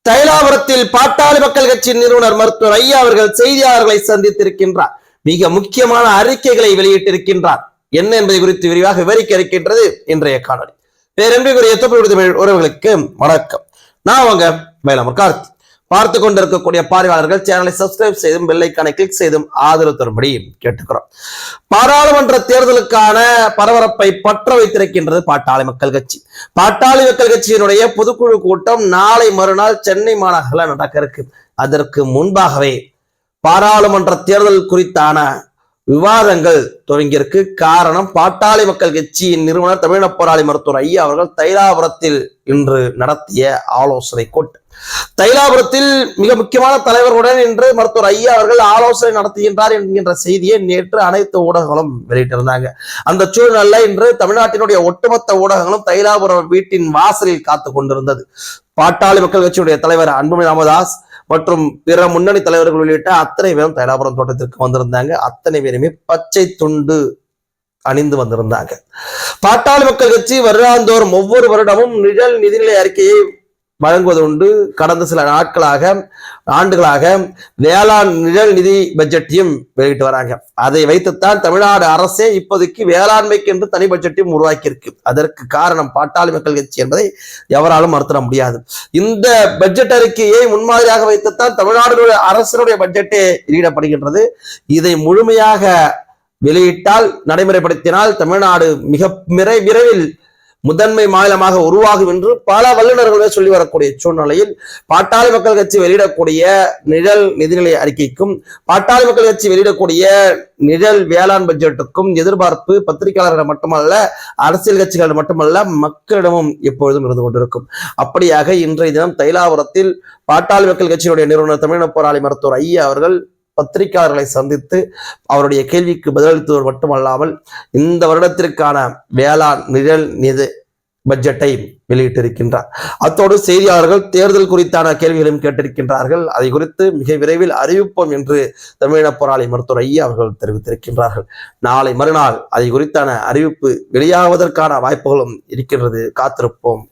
தைலாபுரத்தில் பாட்டாளி மக்கள் கட்சியின் நிறுவனர் மருத்துவர் ஐயா அவர்கள் செய்தியாளர்களை சந்தித்திருக்கின்றார். மிக முக்கியமான அறிக்கைகளை வெளியிட்டிருக்கின்றார். என்ன என்பதை குறித்து விரிவாக விவரிக்க இருக்கின்றது இன்றைய காணொலி. பேரன்பிற்குரிய தமிழ் உறவுகளுக்கு வணக்கம். நான் அவங்க மயிலாமூர் கார்த்தி. பார்த்து கொண்டிருக்கக்கூடிய பார்வையாளர்கள் சேனலை சப்ஸ்கிரைப் செய்தும் பெல் ஐகானை கிளிக் செய்தும் ஆதரவு தரும்படி கேட்டுக்கிறோம். பாராளுமன்ற தேர்தலுக்கான பரபரப்பை பற்ற வைத்திருக்கின்றது பாட்டாளி மக்கள் கட்சி. பாட்டாளி மக்கள் கட்சியினுடைய பொதுக்குழு கூட்டம் நாளை மறுநாள் சென்னை மாநகரில் நடக்க இருக்கு. அதற்கு முன்பாகவே பாராளுமன்ற தேர்தல் குறித்தான விவாதங்கள் துவங்கியிருக்கு. காரணம், பாட்டாளி மக்கள் கட்சியின் நிறுவனர் தமிழக போராளி மருத்துவர் ஐயா அவர்கள் தைலாபுரத்தில் இன்று நடத்திய ஆலோசனை கூட்டம். தைலாபுரத்தில் மிக முக்கியமான தலைவர்களுடன் இன்று மருத்துவர் ஐயா அவர்கள் ஆலோசனை நடத்துகின்றார் என்கின்ற செய்தியை நேற்று அனைத்து ஊடகங்களும் வெளியிட்டிருந்தாங்க. அந்த சூழ்நிலை இன்று தமிழ்நாட்டினுடைய ஒட்டுமொத்த ஊடகங்களும் தைலாபுரம் வீட்டின் வாசலில் காத்து கொண்டிருந்தது. பாட்டாளி மக்கள் கட்சியுடைய தலைவர் அன்புமணி ராமதாஸ் மற்றும் பிற முன்னணி தலைவர்கள் உள்ளிட்ட அத்தனை பேரும் தைலாபுரம் தோட்டத்திற்கு வந்திருந்தாங்க. அத்தனை பேருமே பச்சை துண்டு அணிந்து வந்திருந்தாங்க. பாட்டாளி மக்கள் கட்சி வருடாந்தோறும் ஒவ்வொரு வருடமும் நிழல் நிதிநிலை அறிக்கையை வழங்குவது உண்டு. கடந்த சில ஆண்டுகளாக வேளாண் நிழல் நிதி பட்ஜெட்டையும் வெளியிட்டு வராங்க. அதை வைத்துத்தான் தமிழ்நாடு அரசே இப்போதைக்கு வேளாண்மைக்கு என்று தனி பட்ஜெட்டையும் உருவாக்கி இருக்கு. அதற்கு காரணம் பாட்டாளி மக்கள் கட்சி என்பதை எவராலும் மறுத்திட முடியாது. இந்த பட்ஜெட் அறிக்கையை முன்மாதிரியாக வைத்துத்தான் தமிழ்நாடு அரசினுடைய பட்ஜெட்டே வெளியிடப்படுகின்றது. இதை முழுமையாக வெளியிட்டால், நடைமுறைப்படுத்தினால் தமிழ்நாடு மிக விரைவில் முதன்மை மாநிலமாக உருவாகும் என்று பல வல்லுநர்களே சொல்லி வரக்கூடிய சூழ்நிலையில் பாட்டாளி மக்கள் கட்சி வெளியிடக்கூடிய நிழல் நிதிநிலை அறிக்கைக்கும் பாட்டாளி மக்கள் கட்சி வெளியிடக்கூடிய நிழல் வேளாண் பட்ஜெட்டுக்கும் எதிர்பார்ப்பு பத்திரிகையாளர்கள் மட்டுமல்ல, அரசியல் கட்சிகள் மட்டுமல்ல, மக்களிடமும் எப்பொழுதும் இருந்து கொண்டிருக்கும். அப்படியாக இன்றைய தினம் தைலாபுரத்தில் பாட்டாளி மக்கள் கட்சியினுடைய நிறுவனர் தமிழக போராளி மருத்துவர் ஐயா அவர்கள் பத்திரிகையாளர்களை சந்தித்து அவருடைய கேள்விக்கு பதிலளித்தவர் மட்டுமல்லாமல் இந்த வருடத்திற்கான வேளாண் நிழல் நிதி பட்ஜெட்டை வெளியிட்டிருக்கின்றார். அத்தோடு செய்தியாளர்கள் தேர்தல் குறித்தான கேள்விகளையும் கேட்டிருக்கின்றார்கள். அதை குறித்து மிக விரைவில் அறிவிப்போம் என்று தமிழக போராளி மருத்துவர் ஐயா அவர்கள் தெரிவித்திருக்கின்றார்கள். நாளை மறுநாள் அதை குறித்தான அறிவிப்பு வெளியாவதற்கான வாய்ப்புகளும் இருக்கின்றது. காத்திருப்போம்.